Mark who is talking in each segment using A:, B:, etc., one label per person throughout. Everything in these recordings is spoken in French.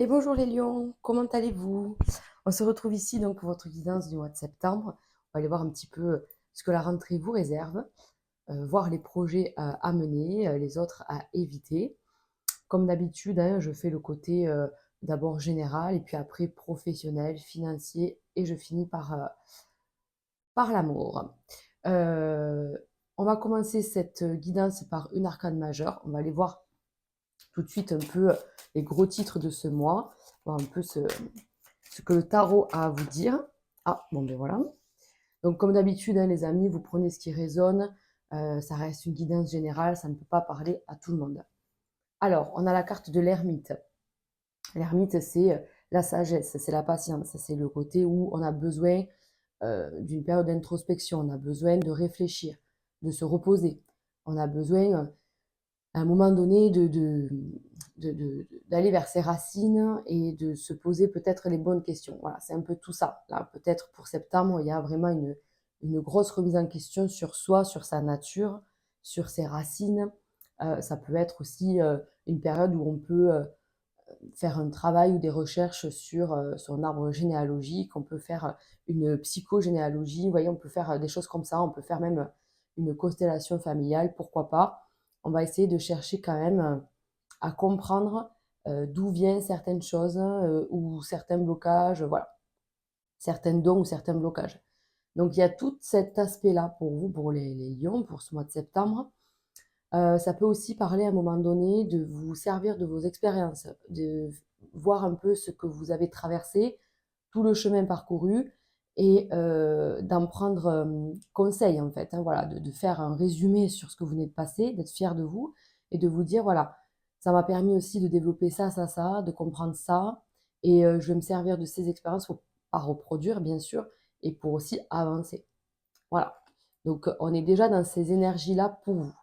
A: Et bonjour les lions, comment allez-vous? On se retrouve ici donc pour votre guidance du mois de septembre. On va aller voir un petit peu ce que la rentrée vous réserve, voir les projets à mener, les autres à éviter. Comme d'habitude, hein, je fais le côté d'abord général et puis après professionnel, financier et je finis par l'amour. Euh, on va commencer cette guidance par une arcane majeure. On va aller voir tout de suite un peu les gros titres de ce mois, voir un peu ce que le tarot a à vous dire. Ah, bon ben voilà. Donc comme d'habitude, hein, les amis, vous prenez ce qui résonne. Ça reste une guidance générale, ça ne peut pas parler à tout le monde. Alors, on a la carte de l'ermite. L'ermite, c'est la sagesse, c'est la patience, c'est le côté où on a besoin d'une période d'introspection, on a besoin de réfléchir, de se reposer. On a besoin à un moment donné d'aller vers ses racines et de se poser peut-être les bonnes questions. Voilà, c'est un peu tout ça. Là, peut-être pour septembre, il y a vraiment une grosse remise en question sur soi, sur sa nature, sur ses racines. Ça peut être aussi une période où on peut faire un travail ou des recherches sur son arbre généalogique, on peut faire une psychogénéalogie, vous voyez, on peut faire des choses comme ça, on peut faire même une constellation familiale, pourquoi pas. On va essayer de chercher quand même à comprendre d'où viennent certaines choses ou certains blocages, voilà, certains dons ou certains blocages. Donc il y a tout cet aspect-là pour vous, pour les lions, pour ce mois de septembre. Ça peut aussi parler à un moment donné de vous servir de vos expériences, de voir un peu ce que vous avez traversé, tout le chemin parcouru et d'en prendre conseil en fait, hein, voilà, de faire un résumé sur ce que vous venez de passer, d'être fier de vous et de vous dire voilà, ça m'a permis aussi de développer ça, ça, ça, de comprendre ça et je vais me servir de ces expériences pour pas reproduire bien sûr et pour aussi avancer. Voilà. Donc on est déjà dans ces énergies-là pour vous.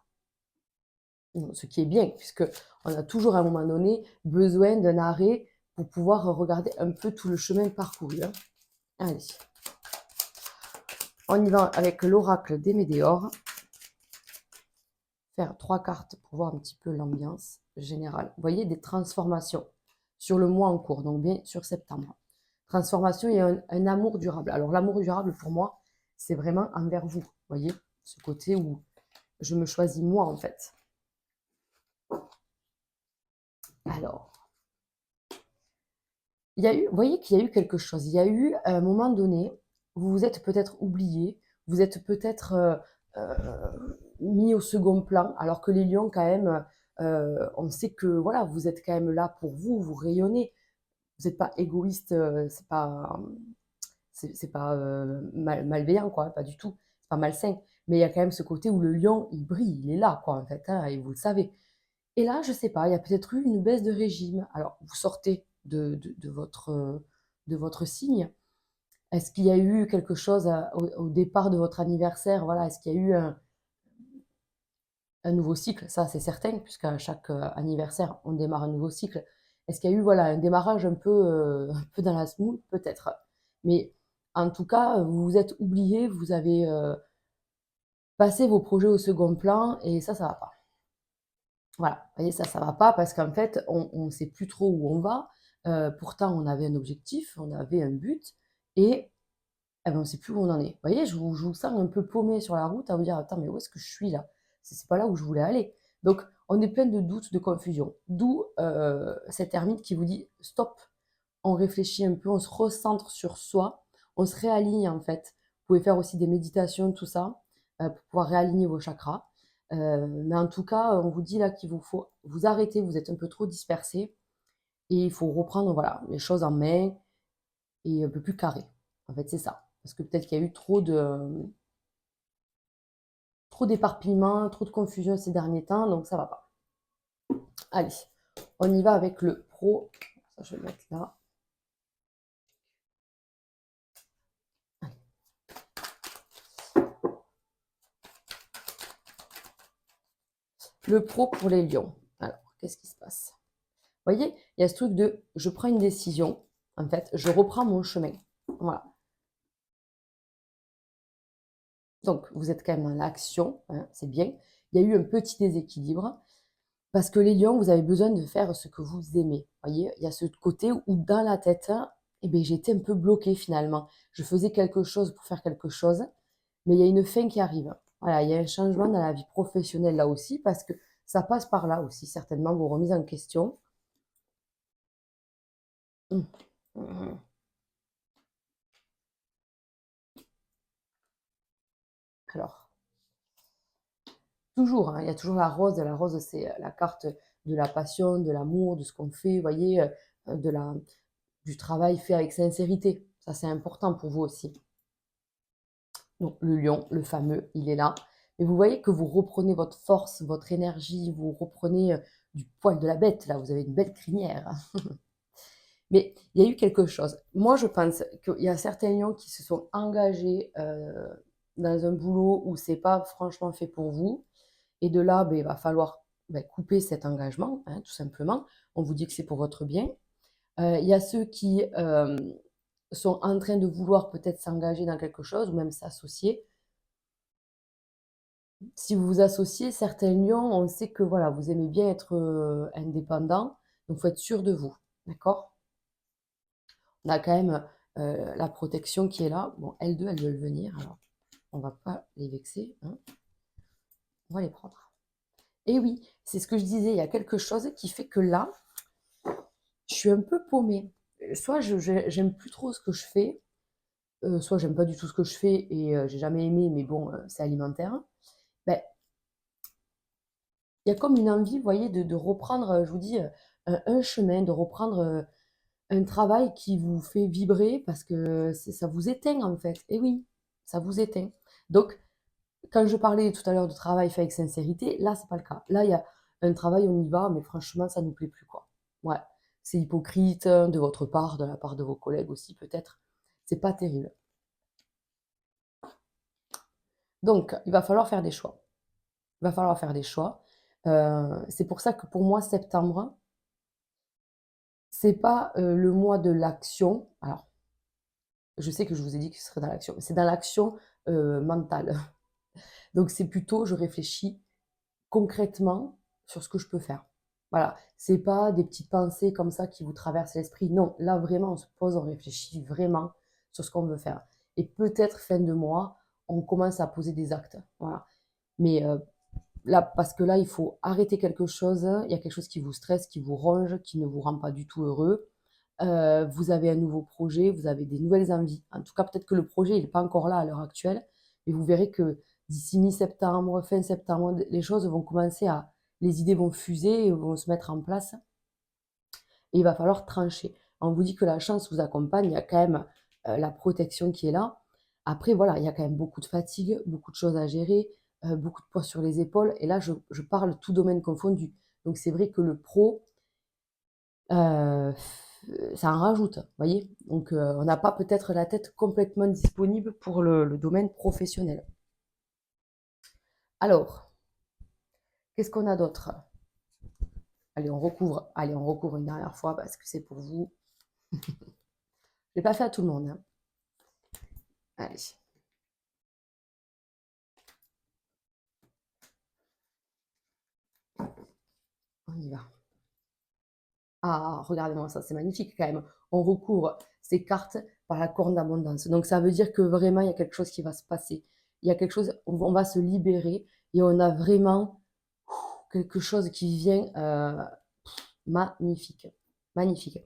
A: Ce qui est bien, puisque on a toujours à un moment donné besoin d'un arrêt pour pouvoir regarder un peu tout le chemin parcouru, hein. Allez, on y va avec l'oracle des Médéors. Faire 3 cartes pour voir un petit peu l'ambiance générale. Vous voyez, des transformations sur le mois en cours, donc bien sur septembre. Transformation et un amour durable. Alors l'amour durable pour moi, c'est vraiment envers vous. Vous voyez, ce côté où je me choisis moi en fait. Alors, vous voyez qu'il y a eu quelque chose. Il y a eu, à un moment donné, vous vous êtes peut-être oublié, vous êtes peut-être mis au second plan, alors que les lions, quand même, on sait que voilà, vous êtes quand même là pour vous, vous rayonnez. Vous n'êtes pas égoïste, c'est pas malveillant, quoi, pas du tout. C'est pas malsain. Mais il y a quand même ce côté où le lion, il brille, il est là, quoi, en fait, hein, et vous le savez. Et là, je sais pas, il y a peut-être eu une baisse de régime. Alors, vous sortez de votre signe. Est-ce qu'il y a eu quelque chose au départ de votre anniversaire? Voilà, est-ce qu'il y a eu un nouveau cycle? Ça, c'est certain, puisqu'à chaque anniversaire, on démarre un nouveau cycle. Est-ce qu'il y a eu voilà, un démarrage un peu dans la semoule? Peut-être. Mais en tout cas, vous vous êtes oublié, vous avez passé vos projets au second plan, et ça va pas. Voilà, vous voyez, ça va pas parce qu'en fait, on ne sait plus trop où on va. Pourtant, on avait un objectif, on avait un but et eh ben, on ne sait plus où on en est. Vous voyez, je vous sens un peu paumé sur la route à vous dire: «Attends, mais où est-ce que je suis là? C'est pas là où je voulais aller». Donc on est plein de doutes, de confusion. D'où, cette ermite qui vous dit: «Stop». On réfléchit un peu, on se recentre sur soi, on se réaligne en fait. Vous pouvez faire aussi des méditations, tout ça, pour pouvoir réaligner vos chakras. Mais en tout cas, on vous dit là qu'il vous faut vous arrêter, vous êtes un peu trop dispersé et il faut reprendre voilà, les choses en main et un peu plus carré. En fait, c'est ça. Parce que peut-être qu'il y a eu trop d'éparpillement, trop de confusion ces derniers temps, donc ça va pas. Allez, on y va avec le pro. Ça, je vais le mettre là. Le pro pour les lions. Alors, qu'est-ce qui se passe? Vous voyez, il y a ce truc de je prends une décision, en fait, je reprends mon chemin. Voilà. Donc, vous êtes quand même dans l'action, hein, c'est bien. Il y a eu un petit déséquilibre. Parce que les lions, vous avez besoin de faire ce que vous aimez. Voyez, il y a ce côté où dans la tête, eh ben, j'étais un peu bloquée finalement. Je faisais quelque chose pour faire quelque chose, mais il y a une fin qui arrive. Voilà, il y a un changement dans la vie professionnelle là aussi, parce que ça passe par là aussi, certainement, vos remises en question. Hum, hum. Alors, toujours, hein, il y a toujours la rose. La rose, c'est la carte de la passion, de l'amour, de ce qu'on fait, vous voyez, de la, du travail fait avec sincérité. Ça, c'est important pour vous aussi. Donc, le lion, le fameux, il est là. Et vous voyez que vous reprenez votre force, votre énergie, vous reprenez du poil de la bête. Là, vous avez une belle crinière. Mais il y a eu quelque chose. Moi, je pense qu'il y a certains lions qui se sont engagés dans un boulot où c'est pas franchement fait pour vous. Et de là, ben, il va falloir couper cet engagement, hein, tout simplement. On vous dit que c'est pour votre bien. Il y a ceux qui sont en train de vouloir peut-être s'engager dans quelque chose ou même s'associer. Si vous vous associez, certains lions, on sait que voilà, vous aimez bien être indépendant, donc il faut être sûr de vous, d'accord? On a quand même la protection qui est là. Bon, elles deux, elles veulent venir, alors on va pas les vexer, hein. On va les prendre. Et oui, c'est ce que je disais, il y a quelque chose qui fait que là, je suis un peu paumée. Soit j'aime plus trop ce que je fais, soit j'aime pas du tout ce que je fais et j'ai jamais aimé, mais bon, c'est alimentaire. Ben, il y a comme une envie, vous voyez, de reprendre, je vous dis, un chemin, de reprendre un travail qui vous fait vibrer parce que ça vous éteint en fait. Et oui, ça vous éteint. Donc, quand je parlais tout à l'heure de travail fait avec sincérité, là, c'est pas le cas. Là, il y a un travail, on y va, mais franchement, ça nous plaît plus, quoi. Ouais, c'est hypocrite de votre part, de la part de vos collègues aussi, peut-être. C'est pas terrible. Donc, il va falloir faire des choix. Il va falloir faire des choix. C'est pour ça que pour moi, septembre, c'est pas le mois de l'action. Alors, je sais que je vous ai dit que ce serait dans l'action, mais c'est dans l'action mentale. Donc, c'est plutôt, je réfléchis concrètement sur ce que je peux faire. Voilà, c'est pas des petites pensées comme ça qui vous traversent l'esprit. Non, là vraiment, on se pose, on réfléchit vraiment sur ce qu'on veut faire. Et peut-être fin de mois, on commence à poser des actes. Voilà. Mais là, parce que là, il faut arrêter quelque chose. Il y a quelque chose qui vous stresse, qui vous ronge, qui ne vous rend pas du tout heureux. Vous avez un nouveau projet, vous avez des nouvelles envies. En tout cas, peut-être que le projet il n'est pas encore là à l'heure actuelle, mais vous verrez que d'ici mi-septembre, fin septembre, les choses vont commencer à, les idées vont fuser, et vont se mettre en place, et il va falloir trancher. On vous dit que la chance vous accompagne, il y a quand même la protection qui est là. Après, voilà, il y a quand même beaucoup de fatigue, beaucoup de choses à gérer, beaucoup de poids sur les épaules, et là, je parle tout domaine confondu. Donc c'est vrai que le pro, Heu, ça en rajoute, vous voyez? Donc on n'a pas peut-être la tête complètement disponible pour le domaine professionnel. Alors, qu'est-ce qu'on a d'autre? Allez, on recouvre une dernière fois parce que c'est pour vous. Je l'ai pas fait à tout le monde, hein. Allez, on y va. Ah, regardez-moi ça, c'est magnifique quand même. On recouvre ces cartes par la corne d'abondance. Donc ça veut dire que vraiment, il y a quelque chose qui va se passer. Il y a quelque chose, on va se libérer et on a vraiment quelque chose qui vient magnifique, magnifique,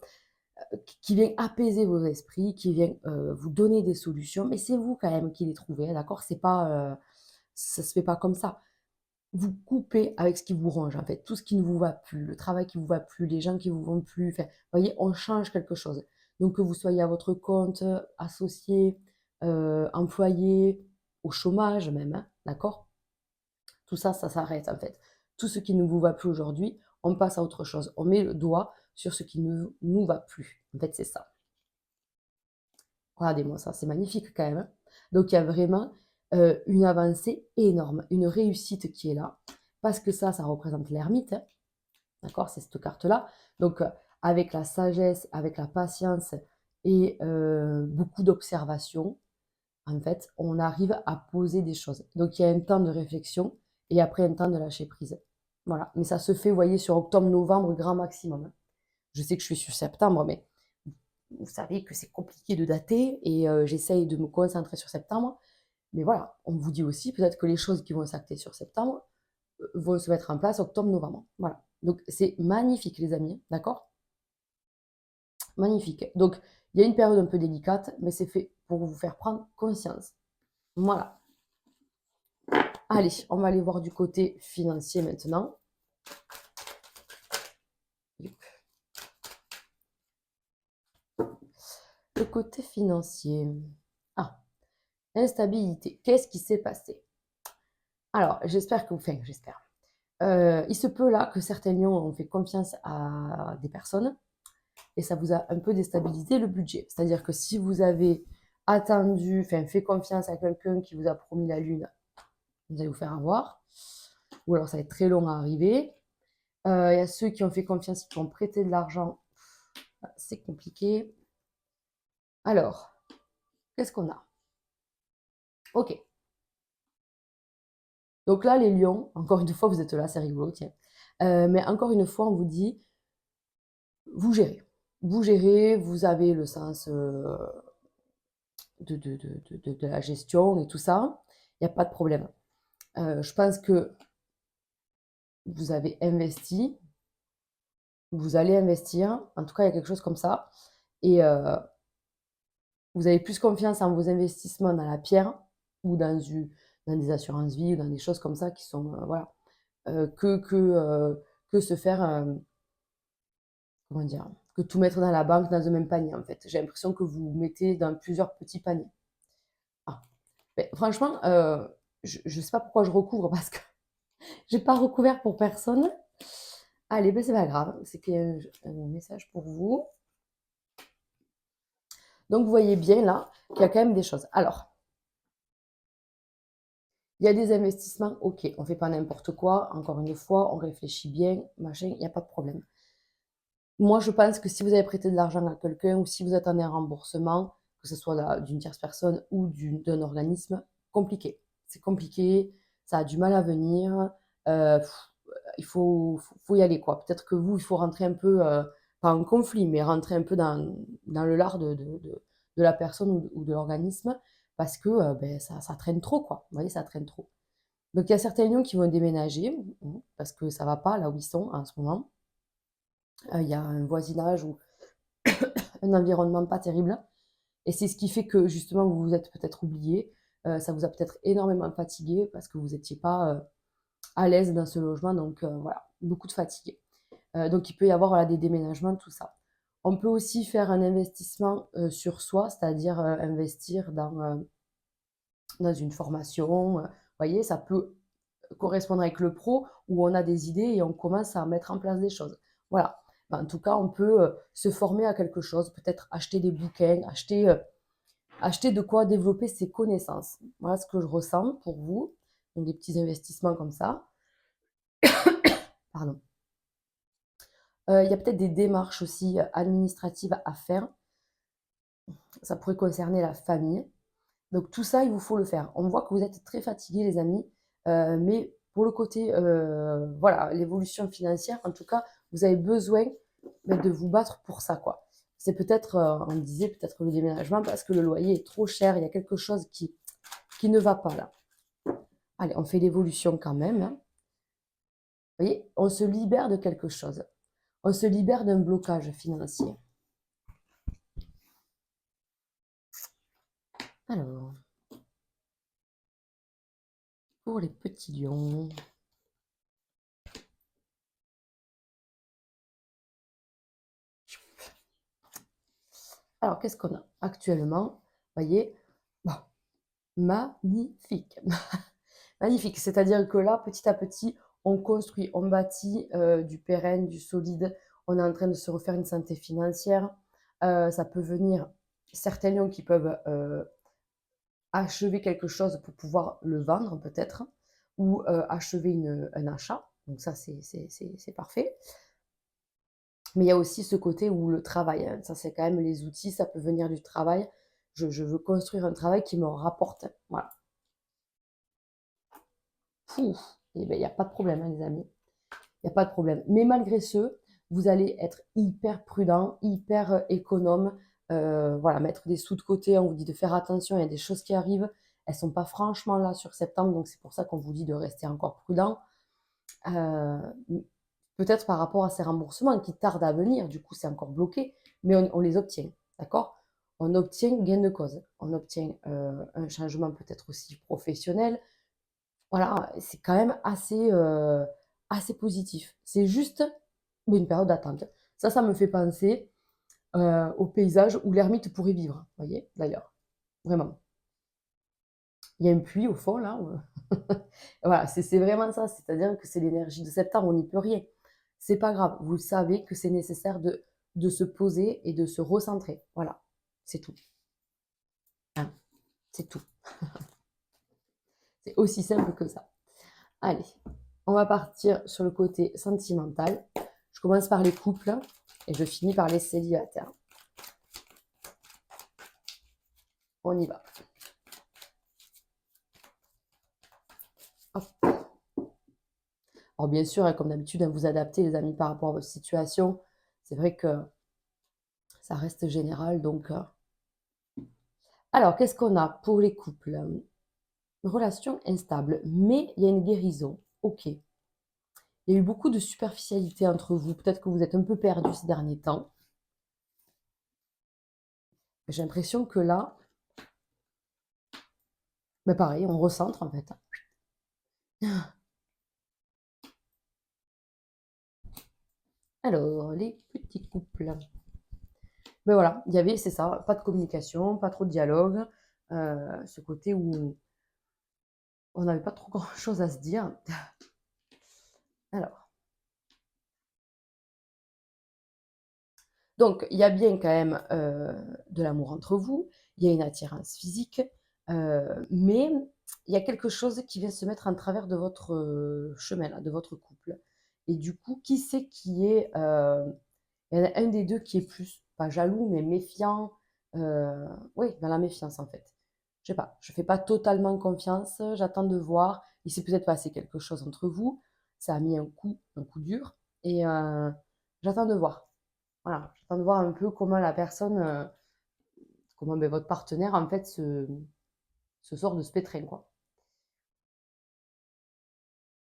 A: qui vient apaiser vos esprits, qui vient vous donner des solutions, mais c'est vous quand même qui les trouvez, hein, d'accord? C'est pas, ça se fait pas comme ça. Vous coupez avec ce qui vous ronge, en fait, tout ce qui ne vous va plus, le travail qui vous va plus, les gens qui vous vont plus, enfin, vous voyez, on change quelque chose. Donc que vous soyez à votre compte, associé, employé, au chômage même, hein, d'accord? Tout ça, ça s'arrête en fait. Tout ce qui ne vous va plus aujourd'hui, on passe à autre chose. On met le doigt sur ce qui ne nous va plus. En fait, c'est ça. Regardez-moi ça, c'est magnifique quand même, hein. Donc il y a vraiment une avancée énorme, une réussite qui est là, parce que ça représente l'ermite, hein, d'accord, c'est cette carte-là. Donc avec la sagesse, avec la patience et beaucoup d'observation, en fait, on arrive à poser des choses. Donc il y a un temps de réflexion et après un temps de lâcher prise. Voilà, mais ça se fait, vous voyez, sur octobre-novembre, grand maximum, hein. Je sais que je suis sur septembre, mais vous savez que c'est compliqué de dater et j'essaye de me concentrer sur septembre. Mais voilà, on vous dit aussi peut-être que les choses qui vont s'acter sur septembre vont se mettre en place octobre-novembre. Voilà. Donc c'est magnifique, les amis, d'accord? Magnifique. Donc il y a une période un peu délicate, mais c'est fait pour vous faire prendre conscience. Voilà. Allez, on va aller voir du côté financier maintenant. Le côté financier. Ah, instabilité. Qu'est-ce qui s'est passé? Alors, j'espère que vous... Enfin, j'espère. Il se peut là que certains lions ont fait confiance à des personnes et ça vous a un peu déstabilisé le budget. C'est-à-dire que si vous avez attendu, enfin fait confiance à quelqu'un qui vous a promis la lune, vous allez vous faire avoir. Ou alors ça va être très long à arriver. Il y a ceux qui ont fait confiance, qui ont prêté de l'argent. C'est compliqué. Alors, qu'est-ce qu'on a? Ok. Donc là, les lions, encore une fois, vous êtes là, c'est rigolo, tiens. Mais encore une fois, on vous dit, vous gérez. Vous gérez, vous avez le sens de la gestion et tout ça. Il n'y a pas de problème. Je pense que vous avez investi, vous allez investir. En tout cas, il y a quelque chose comme ça. Et vous avez plus confiance en vos investissements dans la pierre ou dans des assurances vie ou dans des choses comme ça qui sont, voilà, que se faire, comment dire, que tout mettre dans la banque dans un même panier, en fait. J'ai l'impression que vous mettez dans plusieurs petits paniers. Ah. Mais franchement, je ne sais pas pourquoi je recouvre parce que j'ai pas recouvert pour personne. Allez, ben c'est pas grave, c'est qu'il y a un message pour vous. Donc vous voyez bien là qu'il y a quand même des choses. Alors, il y a des investissements, ok, on ne fait pas n'importe quoi, encore une fois, on réfléchit bien, machin, il n'y a pas de problème. Moi, je pense que si vous avez prêté de l'argent à quelqu'un ou si vous attendez un remboursement, que ce soit d'une tierce personne ou d'un organisme, compliqué. C'est compliqué, ça a du mal à venir, il faut y aller, quoi. Peut-être que vous, il faut rentrer un peu, pas en conflit, mais rentrer un peu dans le lard de la personne ou de l'organisme parce que ben, ça traîne trop, quoi. Vous voyez, ça traîne trop. Donc, il y a certains lions qui vont déménager parce que ça va pas là où ils sont en ce moment. Il y a un voisinage ou un environnement pas terrible. Et c'est ce qui fait que justement vous vous êtes peut-être oublié. Ça vous a peut-être énormément fatigué parce que vous n'étiez pas à l'aise dans ce logement. Donc voilà, beaucoup de fatigue. Donc il peut y avoir voilà, des déménagements, tout ça. On peut aussi faire un investissement sur soi, c'est-à-dire investir dans une formation. Vous voyez, ça peut correspondre avec le pro où on a des idées et on commence à mettre en place des choses. Voilà. Ben, en tout cas, on peut se former à quelque chose, peut-être acheter des bouquins, acheter de quoi développer ses connaissances. Voilà ce que je ressens pour vous. Donc, des petits investissements comme ça. Pardon. Il y a peut-être des démarches aussi administratives à faire. Ça pourrait concerner la famille. Donc tout ça, il vous faut le faire. On voit que vous êtes très fatigués, les amis, mais pour le côté, voilà, l'évolution financière, en tout cas, vous avez besoin de vous battre pour ça, quoi. C'est peut-être, on disait peut-être le déménagement parce que le loyer est trop cher, il y a quelque chose qui ne va pas là. Allez, on fait l'évolution quand même, hein. Vous voyez, on se libère de quelque chose. On se libère d'un blocage financier. Alors, pour les petits lions. Alors, qu'est-ce qu'on a actuellement? Vous voyez, bon, magnifique. Magnifique. C'est-à-dire que là, petit à petit, on construit, on bâtit du pérenne, du solide. On est en train de se refaire une santé financière. Ça peut venir certains lions qui peuvent achever quelque chose pour pouvoir le vendre peut-être ou achever un achat. Donc ça, c'est parfait. Mais il y a aussi ce côté où le travail, hein, ça c'est quand même les outils, ça peut venir du travail. Je veux construire un travail qui me rapporte. Voilà. Pouf. Et bien, il n'y a pas de problème, hein, les amis. Il n'y a pas de problème. Mais malgré ce, vous allez être hyper prudent, hyper économe. Voilà, mettre des sous de côté, on vous dit de faire attention, il y a des choses qui arrivent. Elles ne sont pas franchement là sur septembre, donc c'est pour ça qu'on vous dit de rester encore prudent. Euh, Peut-être par rapport à ces remboursements qui tardent à venir, du coup c'est encore bloqué, mais on les obtient, d'accord? On obtient gain de cause, on obtient un changement peut-être aussi professionnel. Voilà, c'est quand même assez positif. C'est juste une période d'attente. Ça me fait penser au paysage où l'ermite pourrait vivre, vous voyez, d'ailleurs, vraiment. Il y a une pluie au fond, là. Voilà, c'est vraiment ça, c'est-à-dire que c'est l'énergie de septembre, on n'y peut rien. C'est pas grave, vous savez que c'est nécessaire de se poser et de se recentrer. Voilà, c'est tout. Hein, c'est tout. C'est aussi simple que ça. Allez, on va partir sur le côté sentimental. Je commence par les couples et je finis par les célibataires. On y va. Hop. Alors bien sûr, comme d'habitude, vous adaptez les amis par rapport à votre situation. C'est vrai que ça reste général, donc... Alors, qu'est-ce qu'on a pour les couples? Relation instable, mais il y a une guérison. Ok. Il y a eu beaucoup de superficialité entre vous. Peut-être que vous êtes un peu perdu ces derniers temps. J'ai l'impression que là, ben pareil, on recentre en fait. Alors, les petits couples. Mais voilà, il y avait, c'est ça, pas de communication, pas trop de dialogue. Ce côté où on n'avait pas trop grand-chose à se dire. Alors, donc il y a bien quand même de l'amour entre vous, il y a une attirance physique, mais il y a quelque chose qui vient se mettre en travers de votre chemin, là, de votre couple. Et du coup, qui c'est qui est... il y en a un des deux qui est plus, pas jaloux, mais méfiant. Oui, dans la méfiance en fait. Je sais pas, je fais pas totalement confiance, j'attends de voir. Il s'est peut-être passé quelque chose entre vous, ça a mis un coup dur, et j'attends de voir. Voilà, j'attends de voir un peu comment la personne, comment ben, votre partenaire en fait se sort de ce pétrin, quoi.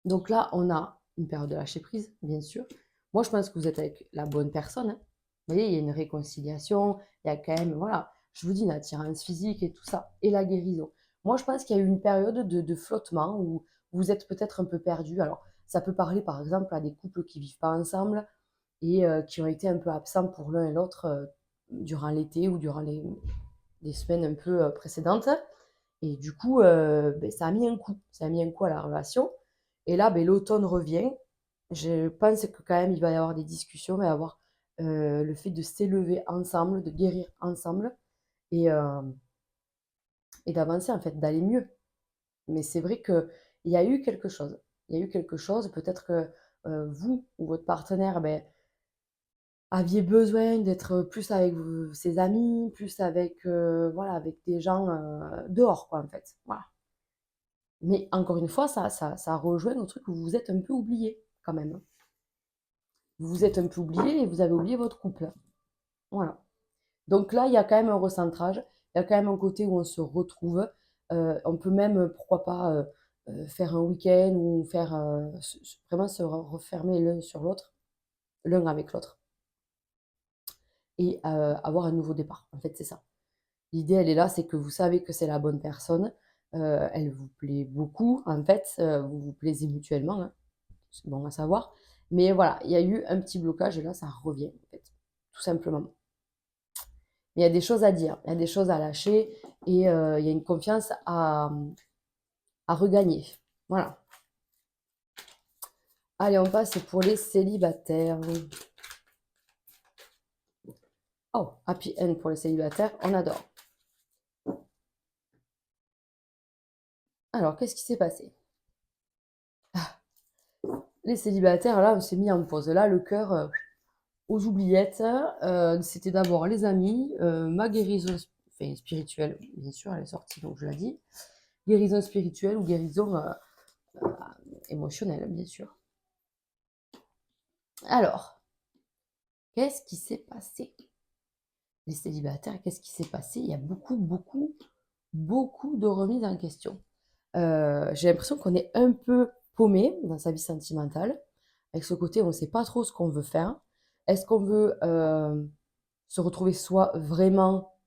A: Donc là, on a une période de lâcher prise, bien sûr. Moi, je pense que vous êtes avec la bonne personne, hein. Vous voyez, il y a une réconciliation, il y a quand même, voilà, je vous dis, une attirance physique et tout ça, et la guérison. Moi, je pense qu'il y a eu une période de flottement où vous êtes peut-être un peu perdu. Alors, ça peut parler, par exemple, à des couples qui vivent pas ensemble et qui ont été un peu absents pour l'un et l'autre durant l'été ou durant les semaines un peu précédentes. Et du coup, ben, ça a mis un coup. Ça a mis un coup à la relation. Et là, ben, l'automne revient. Je pense que quand même, il va y avoir des discussions, il va y avoir le fait de s'élever ensemble, de guérir ensemble et, euh, et d'avancer, en fait, d'aller mieux. Mais c'est vrai qu'il y a eu quelque chose. Il y a eu quelque chose. Peut-être que vous ou votre partenaire, ben, aviez besoin d'être plus avec ses amis, plus avec, voilà, avec des gens dehors, quoi, en fait. Voilà. Mais encore une fois, ça rejoint au truc où vous vous êtes un peu oublié, quand même. Vous vous êtes un peu oublié et vous avez oublié votre couple. Voilà. Donc là, il y a quand même un recentrage. Il y a quand même un côté où on se retrouve. On peut même, pourquoi pas, faire un week-end ou faire vraiment se refermer l'un sur l'autre, l'un avec l'autre, et avoir un nouveau départ. En fait, c'est ça. L'idée, elle est là, c'est que vous savez que c'est la bonne personne. Elle vous plaît beaucoup, en fait. Vous vous plaisez mutuellement, hein. C'est bon à savoir. Mais voilà, il y a eu un petit blocage et là, ça revient, en fait, tout simplement. Mais il y a des choses à dire, il y a des choses à lâcher et il y a une confiance à regagner. Voilà. Allez, on passe pour les célibataires. Oh, happy end pour les célibataires, on adore. Alors, qu'est-ce qui s'est passé? Les célibataires, là, on s'est mis en pause. Là, le cœur aux oubliettes. C'était d'abord les amis, ma guérison enfin, spirituelle, bien sûr, elle est sortie, donc je l'ai dit. Guérison spirituelle ou guérison émotionnelle, bien sûr. Alors, qu'est-ce qui s'est passé? Les célibataires, qu'est-ce qui s'est passé? Il y a beaucoup, beaucoup, beaucoup de remises en question. J'ai l'impression qu'on est un peu paumé dans sa vie sentimentale, avec ce côté, on ne sait pas trop ce qu'on veut faire. Est-ce qu'on veut se retrouver soi vraiment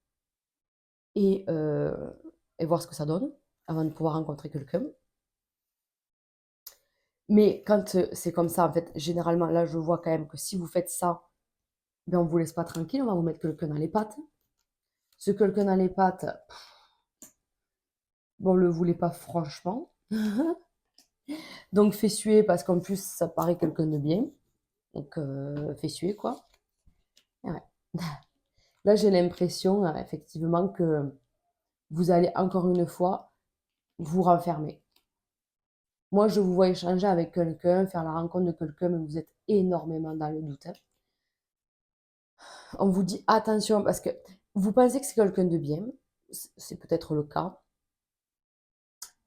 A: et, euh, et voir ce que ça donne avant de pouvoir rencontrer quelqu'un? Mais quand c'est comme ça, en fait, généralement, là, je vois quand même que si vous faites ça, ben, on vous laisse pas tranquille, on va vous mettre quelqu'un dans les pattes. Ce quelqu'un dans les pattes, bon, on le voulait pas franchement. Donc, fait suer parce qu'en plus, ça paraît quelqu'un de bien. Donc, fait suer, quoi. Ouais. Là, j'ai l'impression, effectivement, que vous allez encore une fois vous renfermer. Moi, je vous vois échanger avec quelqu'un, faire la rencontre de quelqu'un, mais vous êtes énormément dans le doute, hein. On vous dit attention parce que vous pensez que c'est quelqu'un de bien. C'est peut-être le cas.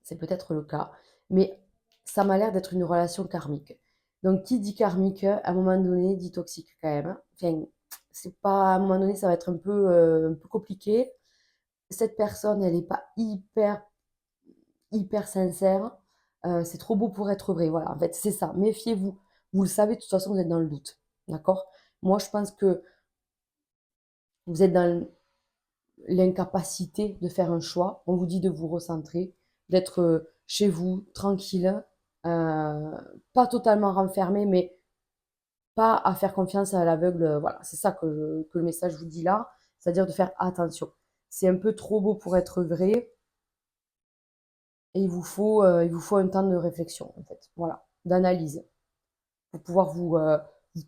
A: C'est peut-être le cas. Mais ça m'a l'air d'être une relation karmique. Donc, qui dit karmique, à un moment donné, dit toxique quand même, hein. Enfin, c'est pas, à un moment donné, ça va être un peu compliqué. Cette personne, elle n'est pas hyper sincère. C'est trop beau pour être vrai. Voilà, en fait, c'est ça. Méfiez-vous. Vous le savez, de toute façon, vous êtes dans le doute. D'accord? Moi, je pense que vous êtes dans l'incapacité de faire un choix. On vous dit de vous recentrer, d'être chez vous, tranquille, pas totalement renfermé, mais pas à faire confiance à l'aveugle. Voilà, c'est ça que le message vous dit là, c'est-à-dire de faire attention. C'est un peu trop beau pour être vrai et il vous faut un temps de réflexion, en fait. Voilà, d'analyse pour pouvoir vous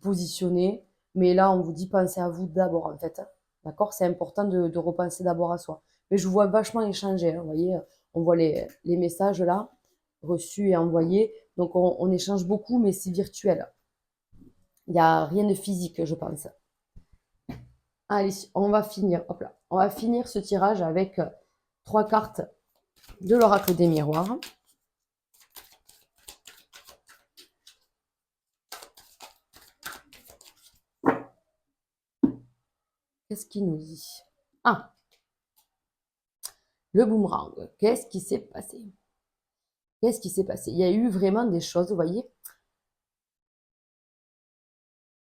A: positionner. Mais là, on vous dit pensez à vous d'abord, en fait, hein. D'accord? C'est important de repenser d'abord à soi. Mais je vous vois vachement échanger, hein, vous voyez, on voit les messages là, reçus et envoyés. Donc, on échange beaucoup, mais c'est virtuel. Il n'y a rien de physique, je pense. Allez, on va finir, hop là, on va finir ce tirage avec trois cartes de l'oracle des miroirs. Qu'est-ce qu'il nous dit? Ah, le boomerang. Qu'est-ce qui s'est passé? Qu'est-ce qui s'est passé? Il y a eu vraiment des choses, vous voyez.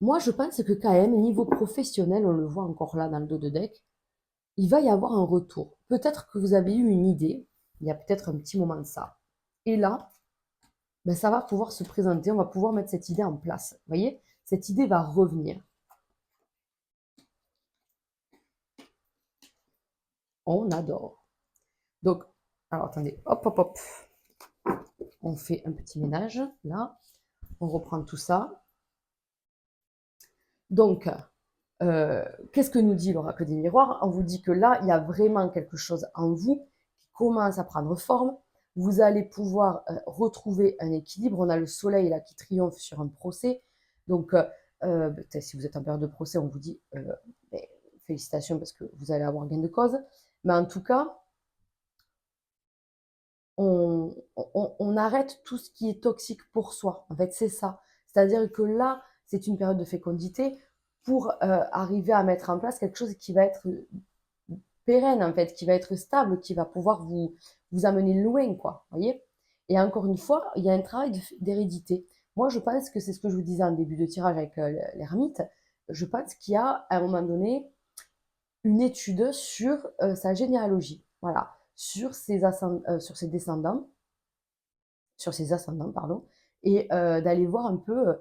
A: Moi, je pense que quand même, niveau professionnel, on le voit encore là dans le dos de deck, il va y avoir un retour. Peut-être que vous avez eu une idée, il y a peut-être un petit moment de ça. Et là, ben, ça va pouvoir se présenter, on va pouvoir mettre cette idée en place. Vous voyez, cette idée va revenir. On adore. Donc, alors attendez, hop, hop, hop. On fait un petit ménage, là. On reprend tout ça. Donc, qu'est-ce que nous dit l'oracle des miroirs? On vous dit que là, il y a vraiment quelque chose en vous qui commence à prendre forme. Vous allez pouvoir retrouver un équilibre. On a le soleil là qui triomphe sur un procès. Donc, si vous êtes en période de procès, on vous dit ben, félicitations parce que vous allez avoir gain de cause. Mais en tout cas, on arrête tout ce qui est toxique pour soi. En fait, c'est ça. C'est-à-dire que là, c'est une période de fécondité pour arriver à mettre en place quelque chose qui va être pérenne, en fait, qui va être stable, qui va pouvoir vous amener loin, quoi. Voyez? Et encore une fois, il y a un travail d'hérédité. Moi, je pense que c'est ce que je vous disais en début de tirage avec l'ermite. Je pense qu'il y a, à un moment donné, une étude sur sa généalogie. Voilà. Sur ses descendants, sur ses ascendants, pardon, et d'aller voir un peu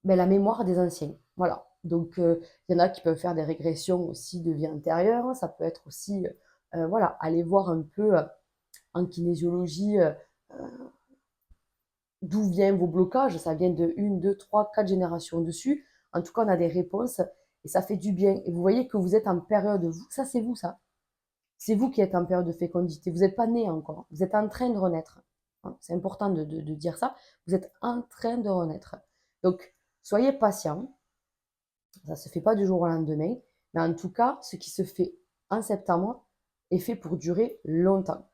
A: ben, la mémoire des anciens. Voilà. Donc, il y en a qui peuvent faire des régressions aussi de vie antérieure. Ça peut être aussi, voilà, aller voir un peu en kinésiologie d'où viennent vos blocages. Ça vient de une, deux, trois, quatre générations dessus. En tout cas, on a des réponses et ça fait du bien. Et vous voyez que vous êtes en période, ça c'est vous, ça. C'est vous qui êtes en période de fécondité. Vous n'êtes pas né encore. Vous êtes en train de renaître. C'est important de dire ça. Vous êtes en train de renaître. Donc, soyez patient. Ça ne se fait pas du jour au lendemain. Mais en tout cas, ce qui se fait en septembre est fait pour durer longtemps.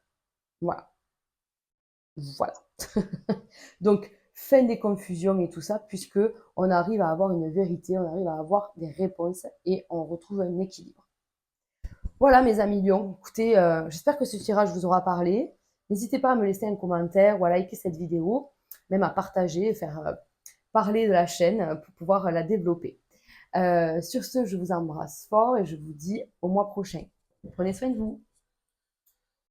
A: Voilà. Voilà. Donc, fin des confusions et tout ça, puisque on arrive à avoir une vérité, on arrive à avoir des réponses et on retrouve un équilibre. Voilà mes amis lions, écoutez, j'espère que ce tirage vous aura parlé. N'hésitez pas à me laisser un commentaire ou à liker cette vidéo, même à partager, faire parler de la chaîne pour pouvoir la développer. Sur ce, je vous embrasse fort et je vous dis au mois prochain. Prenez soin de vous.